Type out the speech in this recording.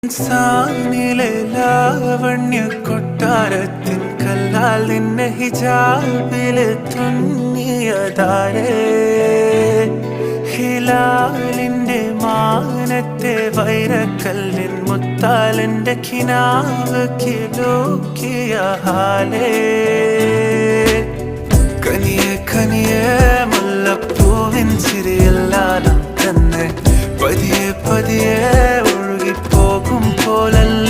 സാനിലെ ലാവണ്യ കൊട്ടാരത്തിൻ കല്ലാൽ നിന്നെ ഹിജാബില് തുന്നിയതാരേ ഹിലാലിന്റെ മാനത്തെ വൈരക്കല്ലിൻ മുത്താലിന്റെ കിനാവ് കിലോക്കിയ ഹാലേ കനിയെ കനിയെ മുല്ലപ്പൂവിൻ ചിരിയെല്ലാം തന്നെ പതിയെ പതിയെ ഒഴുകിപ്പോകും പോലല്ല